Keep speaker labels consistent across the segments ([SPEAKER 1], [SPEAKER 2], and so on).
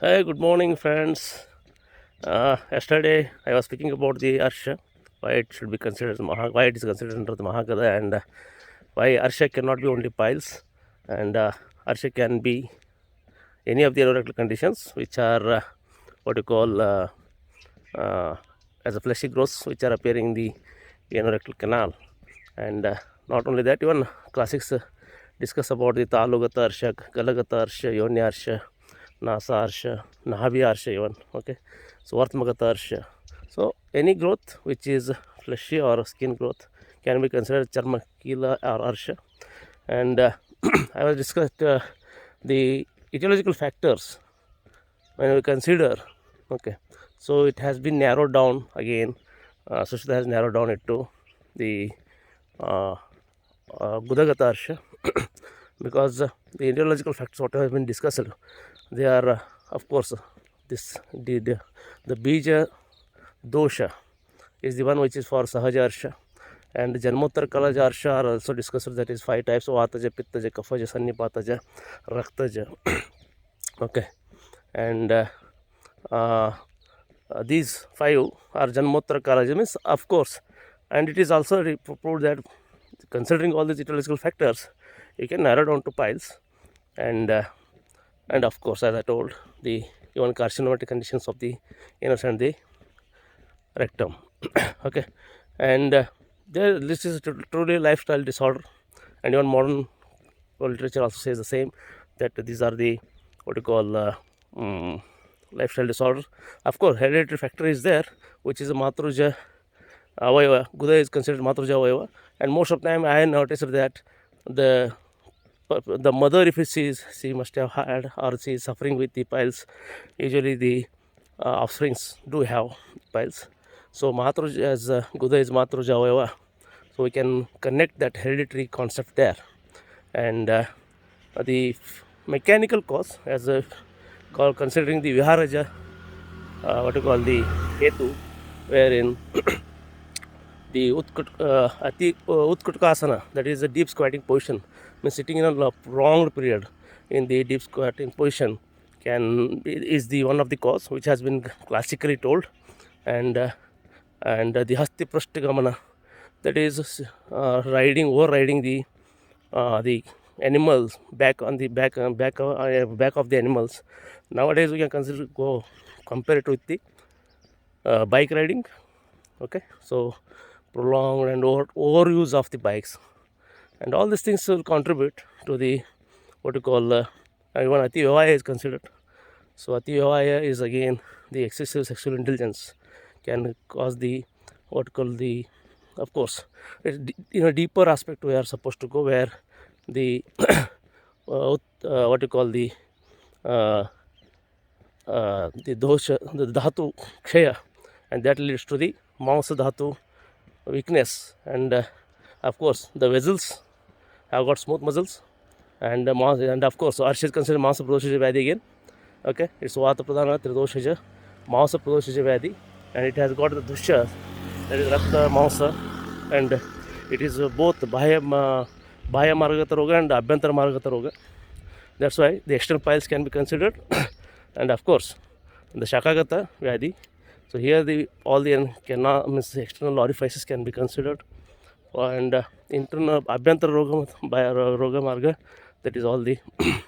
[SPEAKER 1] Hi, good morning, friends. Yesterday I was speaking about the Arsha, why it should be considered as why it is considered under the Mahagada, and why Arsha cannot be only piles, and Arsha can be any of the anorexia conditions which are what you call uh, as a fleshy growths which are appearing in the anorectal canal, and not only that, even classics discuss about the Talugata Arsha, Galagata Arsha, Yonya Arsha, Nasa Arsha, Nahavi Arsha even. Okay, so Vartmagata Arsha. So any growth which is fleshy or skin growth can be considered Charmakila or Arsha. And I was discussed the etiological factors when we consider. Okay, so it has been narrowed down again. Sushita has narrowed down it to the uh, Gudagata Arsha because the etiological factors what have been discussed, they are of course this the bija dosha is the one which is for Sahaja Arsha, and Janmottara Kalaja Arsha are also discussed, that is 5 types of Vataja, Pittaja, Kaphaja, Sannipataja, Raktaja. Okay, and uh, these 5 are Janmottara Kalaja means of course, and it is also proved that considering all these etiological factors, you can narrow down to piles, and of course, as I told, the even carcinomatic conditions of the anus and the rectum. Okay, and this is truly lifestyle disorder, and even modern literature also says the same, that these are the what you call lifestyle disorders. Of course, hereditary factor is there, which is a matruja avayava. Guda is considered matruja avayava, and most of the time I noticed that the mother, if she must have had or she is suffering with the piles, usually the offsprings do have piles. So matruja, as Guda is matruja avayava, so we can connect that hereditary concept there, and the mechanical cause as considering the viharaja, what you call the hetu, wherein the Utkatasana, that is the deep squatting position, means sitting in a prolonged period in the deep squatting position is the one of the cause which has been classically told, and the Hasti Prashtagamana, that is overriding the animals back on the back of the animals. Nowadays we can compare it with the bike riding. Okay, so prolonged and overuse of the bikes, and all these things will contribute to the what you call even ati vyavaya is considered. So ati vyavaya is again the excessive sexual indulgence can cause the what you call the, of course, in a deeper aspect we are supposed to go, where the what you call uh, the dosha, the dhatu kshaya, and that leads to the mausa dhatu weakness, and of course the vessels have got smooth muscles, and and of course Arsha is considered masa pradoshaja vyadhi again. Okay, it's vata pradhana tridoshaja masa pradoshaja vyadhi, and it has got the dusha, that is rakta masa, and it is both bahya margata roga and abhyantara margata roga. That's why the external piles can be considered, and of course the shakagata vyadhi. So here the all the canal means external orifices can be considered, and internal abhyantara roga marga, that is all the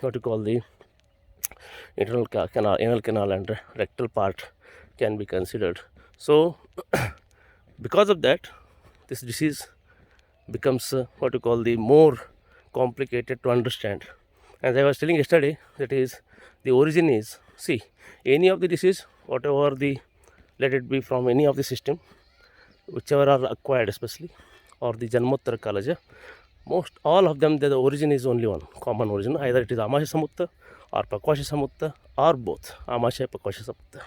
[SPEAKER 1] what you call the internal canal, anal canal, and rectal part can be considered. So because of that, this disease becomes what you call the more complicated to understand. As I was telling yesterday, that is the origin is, see, any of the disease, whatever the, let it be from any of the system, whichever are acquired especially, or the Janmottara Kalaja, most all of them, the origin is only one common origin, either it is Amasya Samutta or Pakvasya Samutta or both Amasya Pakvasya Samutta.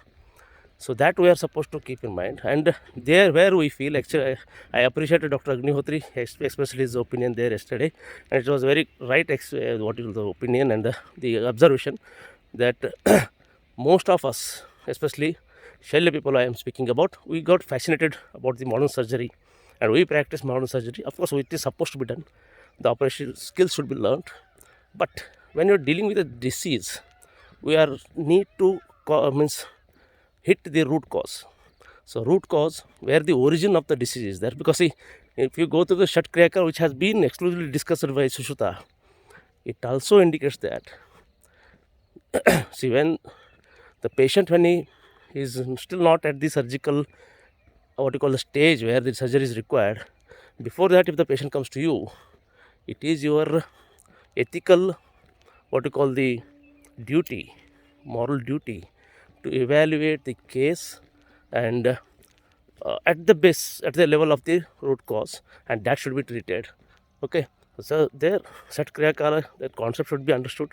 [SPEAKER 1] So that we are supposed to keep in mind, and there where we feel, actually I appreciated Dr. Agnihotri especially his opinion there yesterday, and it was very right what is the opinion and the observation that most of us, especially Shailya people I am speaking about, we got fascinated about the modern surgery, and we practice modern surgery. Of course, it is supposed to be done. The operation skills should be learned, but when you're dealing with a disease, we are need to means hit the root cause. So root cause, where the origin of the disease is there, because see, if you go to the Shat Kriyakar, which has been exclusively discussed by Sushruta, it also indicates that see, when the patient, when he is still not at the surgical, what you call the stage where the surgery is required, before that, if the patient comes to you, it is your ethical, what you call the duty, moral duty, to evaluate the case and at the base, at the level of the root cause, and that should be treated. Okay, so there, Sat Kriya Kala, that concept should be understood,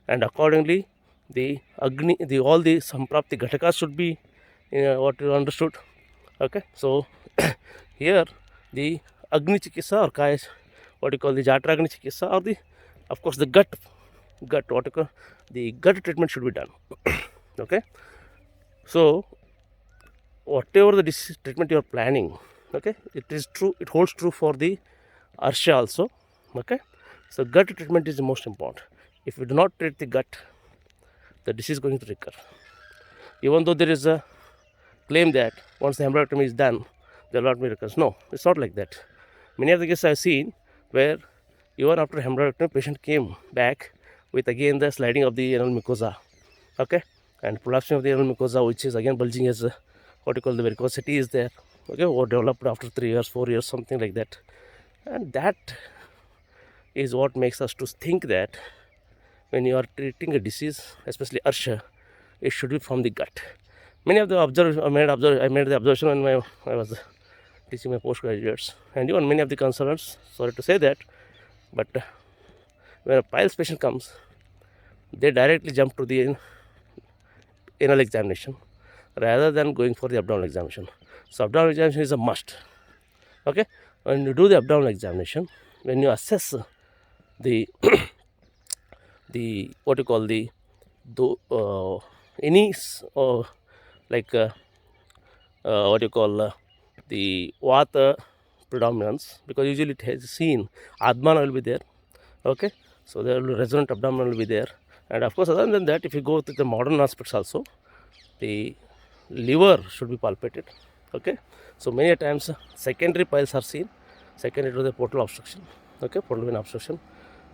[SPEAKER 1] and accordingly, the Agni, the all the Samprapti Ghatakas should be what you understood. Okay, so here the Agni Chikitsa or Kaya, what you call the Jatra Agni Chikitsa, or the, of course, the gut, what you call the gut treatment should be done. Okay, so whatever the disease treatment you are planning, okay, it is true, it holds true for the Arsha also. Okay, so gut treatment is the most important. If you do not treat the gut, the disease is going to recur. Even though there is a claim that once the hemorrhectomy is done, there will not be recurrence. No, it's not like that. Many of the cases I have seen where even after hemorrhectomy, patient came back with again the sliding of the anal mucosa, okay, and prolapsing of the anal mucosa, which is again bulging as what you call the varicosity is there, okay, or developed after 3 years, 4 years, something like that. And that is what makes us to think that when you are treating a disease, especially Arsha, it should be from the gut. Many of the I made the observation when I was teaching my postgraduates, and even many of the consultants, sorry to say that, but when a piles patient comes, they directly jump to the anal examination rather than going for the abdominal examination. So abdominal examination is a must. Okay, when you do the abdominal examination, when you assess the the what you call the any like what you call the vata predominance, because usually it has seen admana will be there. Okay, so there will be resonant abdomen will be there, and of course other than that, if you go to the modern aspects also, the liver should be palpated. Okay, so many a times secondary piles are seen, secondary to the portal obstruction, okay, portal vein obstruction.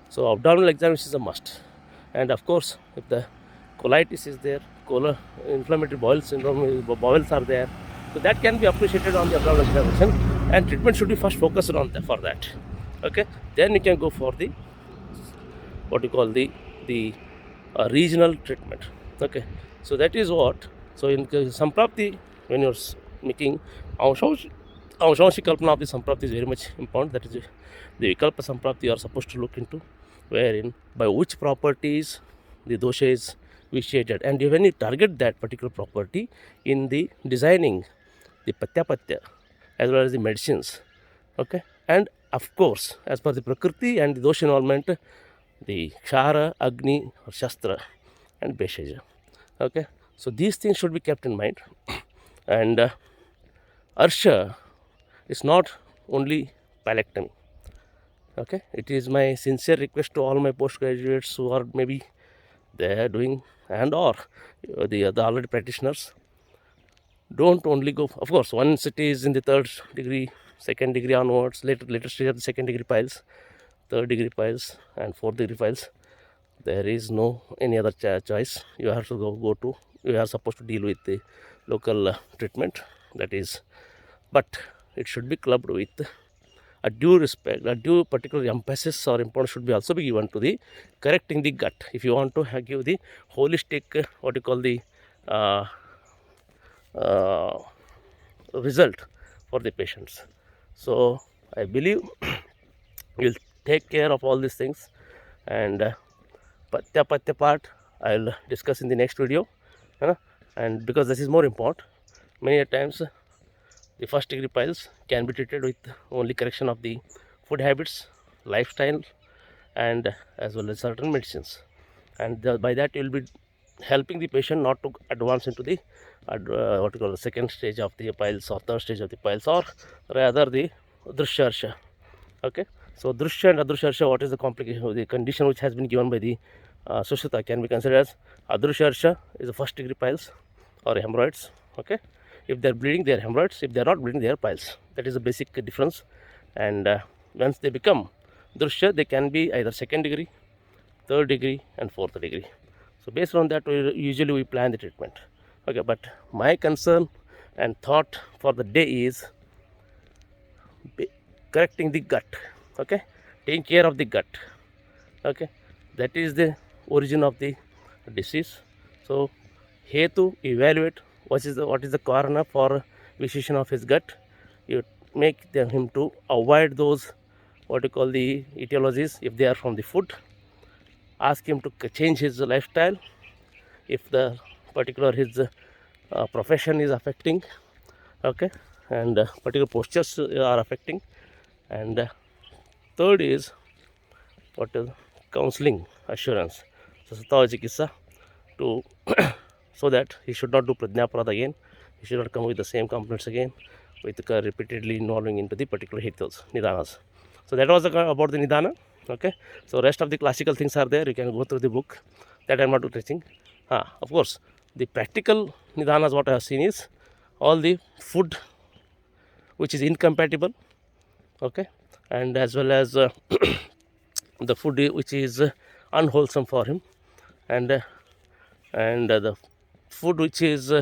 [SPEAKER 1] So abdominal examination is a must, and of course if the colitis is there, inflammatory bowel syndrome, bowels are there, so that can be appreciated on the abdominal examination, and treatment should be first focused on for that. Okay, then you can go for the what you call the regional treatment. Okay, so that is what. So in Samprapti, when you're making Anshanshi Kalpana of the Samprapti is very much important. That is the Vikalpa Samprapti you are supposed to look into, wherein by which properties the dosha is vitiated, and when you target that particular property in the designing the Patya as well as the medicines. Okay, and of course as per the Prakriti and the dosha involvement, the Kshara, Agni or Shastra and Beshaja. Okay, so these things should be kept in mind. And Arsha is not only palectomy. Okay, it is my sincere request to all my postgraduates who are maybe they are doing and or the already practitioners, don't only go, of course once it is in the third degree, second degree onwards, later stage of the second degree piles, third degree piles and fourth degree piles, there is no any other choice. You have to go to, you are supposed to deal with the local treatment, that is, but it should be clubbed with a due respect, a due particular emphasis or importance should be also be given to the correcting the gut. If you want to give the holistic what you call the result for the patients. So I believe you'll take care of all these things, and Patya part I'll discuss in the next video, and because this is more important, many a times the first degree piles can be treated with only correction of the food habits, lifestyle, and as well as certain medicines, and by that you will be helping the patient not to advance into the what you call the second stage of the piles or third stage of the piles, or rather the Drishyarsha. Okay, so Drishya and Adrishyarsha, what is the complication of the condition which has been given by the Sushruta can be considered as Adrusha Arsha is the first degree piles or hemorrhoids. Okay, if they are bleeding, they are hemorrhoids. If they are not bleeding, they are piles. That is the basic difference. And once they become Drusha, they can be either second degree, third degree, and fourth degree. So based on that, usually we plan the treatment. Okay, but my concern and thought for the day is correcting the gut. Okay, taking care of the gut. Okay, that is the origin of the disease. So here to evaluate what is the corona for vitiation of his gut. You make him to avoid those what you call the etiologies if they are from the food. Ask him to change his lifestyle if the particular his profession is affecting. Okay, and particular postures are affecting. And third is what is counseling assurance. So Satawa Chikitsa to so that he should not do Pradnyaparad again. He should not come with the same complaints again with repeatedly involving into the particular hitals, nidanas. So that was about the nidana. Okay. So rest of the classical things are there. You can go through the book. That I am not teaching. Of course, the practical nidanas what I have seen is all the food which is incompatible. Okay, and as well as the food which is unwholesome for him, and the food which is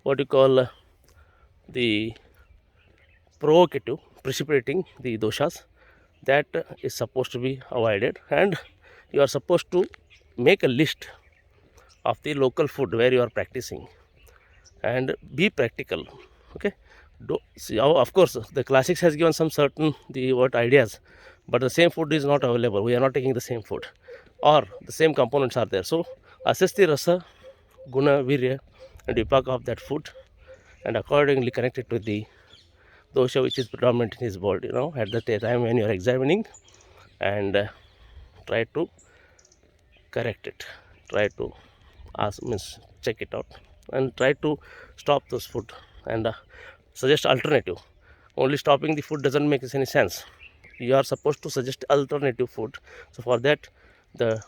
[SPEAKER 1] what you call the provocative, precipitating the doshas, that is supposed to be avoided. And you are supposed to make a list of the local food where you are practicing and be practical. Okay, see, of course the classics has given some certain the what ideas, but the same food is not available. We are not taking the same food or the same components are there. So assess the rasa, guna, virya and vipaka of that food and accordingly connect it to the dosha which is predominant in his body, at the time when you are examining, and try to correct it, try to ask, means check it out and try to stop those food and suggest alternative. Only stopping the food doesn't make any sense. You are supposed to suggest alternative food. So for that, the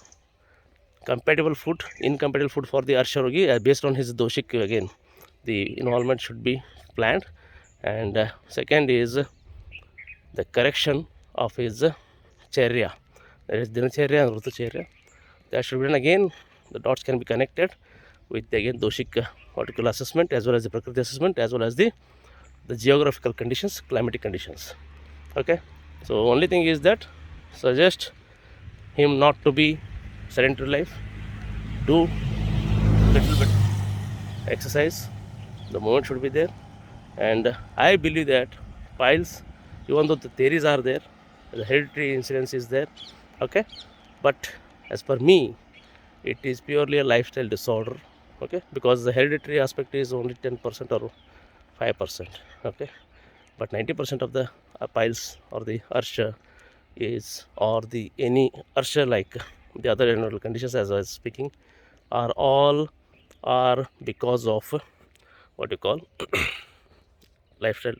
[SPEAKER 1] compatible food, incompatible food for the Arsharogi based on his doshik again, the involvement should be planned. And second is the correction of his charya, that is dinacharya and rutucharya. That should be done again. The dots can be connected with again doshik particular assessment as well as the prakriti assessment as well as the geographical conditions, climatic conditions. Okay, so only thing is that suggest him not to be sedentary life, do little bit exercise, the movement should be there. And I believe that piles, even though the theories are there, the hereditary incidence is there. Okay, but as per me, it is purely a lifestyle disorder. Okay, because the hereditary aspect is only 10% or 5%. Okay, but 90% of the piles or the arsha is, or the any arsha like the other environmental conditions as I was speaking, are all are because of what you call lifestyle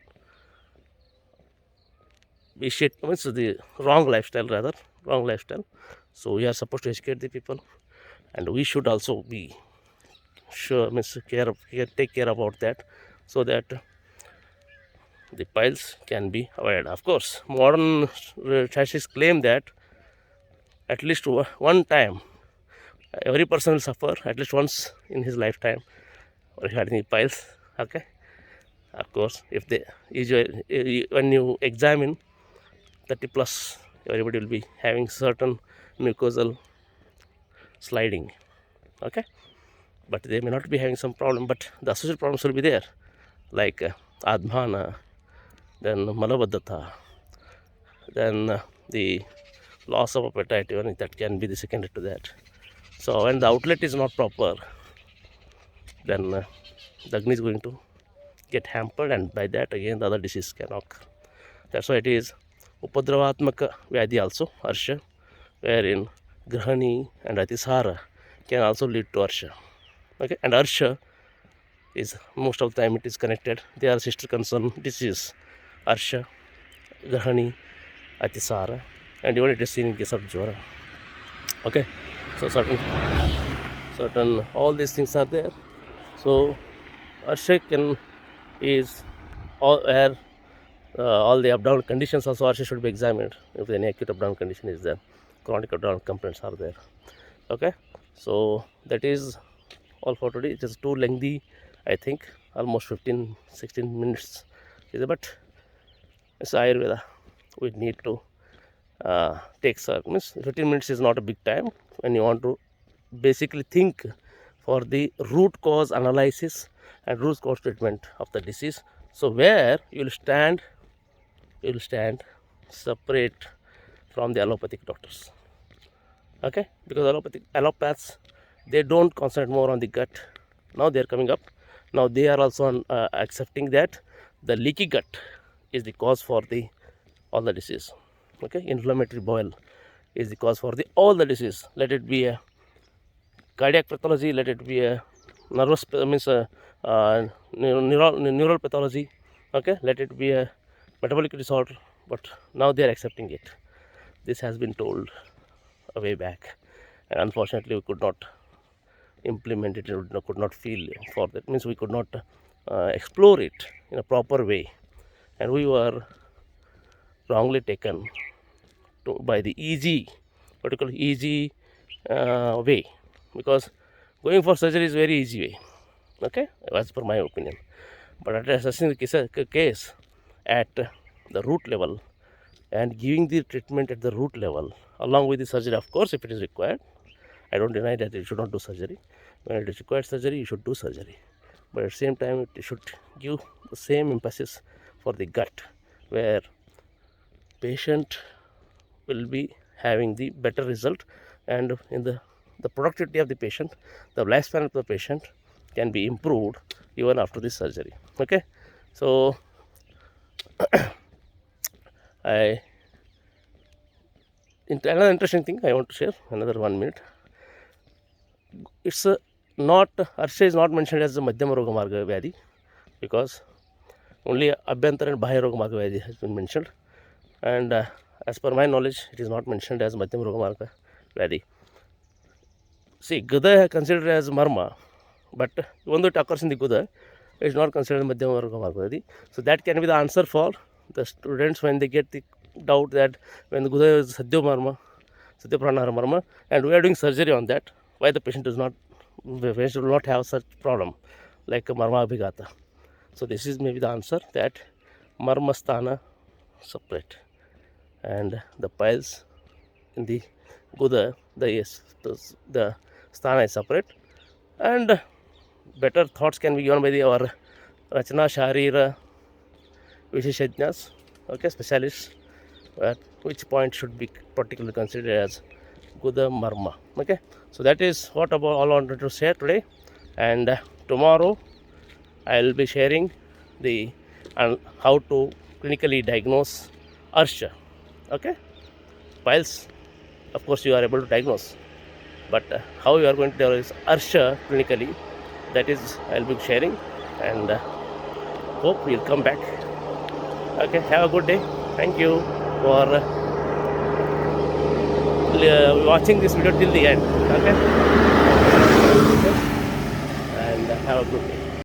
[SPEAKER 1] vitiate, means the wrong lifestyle, rather wrong lifestyle. So we are supposed to educate the people, and we should also be sure, means take care about that, so that the piles can be avoided. Of course, modern scientists claim that at least one time every person will suffer at least once in his lifetime regarding the piles. Okay, of course, if they usually when you examine 30 plus, everybody will be having certain mucosal sliding. Okay, but they may not be having some problem, but the associated problems will be there, like admana, then malabadhata, then the loss of appetite, even that can be the secondary to that. So when the outlet is not proper, then the Agni is going to get hampered, and by that again the other disease can occur. That's why it is upadravatmaka vyadhi also, arsha, wherein grahani and atisara can also lead to arsha. Okay, and arsha is most of the time it is connected. They are sister concern disease, arsha, grahani, atisara, and even it is seen in case of jwara. Okay, So certain all these things are there. So Arsha is where all the abdominal conditions also Arsha should be examined. If any acute abdominal condition is there, chronic abdominal complaints are there. Okay, so that is all for today. It is too lengthy, I think, almost 15-16 minutes. But it's Ayurveda. We need to take means 15 minutes is not a big time when you want to basically think for the root cause analysis and root cause treatment of the disease. So where you will stand separate from the allopathic doctors. Okay, because allopaths, they don't concentrate more on the gut. Now they are coming up. Now they are also accepting that the leaky gut is the cause for all the disease. Okay, inflammatory bowel is the cause for all the disease. Let it be a cardiac pathology, let it be a nervous neural pathology. Okay, let it be a metabolic disorder. But now they are accepting it. This has been told a way back, and unfortunately we could not implement it, could not feel for that. Means we could not explore it in a proper way, and we were wrongly taken by the particularly easy way, because going for surgery is very easy way. Okay, as per my opinion. But at assessing the case at the root level and giving the treatment at the root level along with the surgery, of course, if it is required, I don't deny that you should not do surgery. When it is required surgery, you should do surgery. But at the same time, it should give the same emphasis for the gut, where patient will be having the better result, and in the productivity of the patient, the lifespan of the patient can be improved even after the surgery. Okay, so another interesting thing I want to share, another 1 minute. It's not, Arsha is not mentioned as the Madhyama Roga Marga Vyadhi, because only Abhyantar and Bahya Roga Marga Vyadhi has been mentioned, and as per my knowledge, it is not mentioned as Madhyama Roga Marga Vyadhi. See, Guda is considered as Marma, but even though it occurs in the Guda, it is not considered Madhyama Roga Marga Vyadhi. So that can be the answer for the students when they get the doubt that when the Guda is Sadhya Pranahara Marma, and we are doing surgery on that, why the patient will not have such problem like a Marma Abhigata. So this is maybe the answer, that Marma Sthana separate, and the piles in the Guda, the Sthana is separate, and better thoughts can be given by our Rachana Sharira Visheshajnas, okay, specialists, which point should be particularly considered as Guda Marma. Okay, so that is what all I wanted to share today, and tomorrow I will be sharing how to clinically diagnose Arsha. Okay, piles, of course, you are able to diagnose, but how you are going to diagnose Arsha clinically, that is I will be sharing, and hope you will come back. Okay, have a good day. Thank you for watching this video till the end. Okay, and have a good day.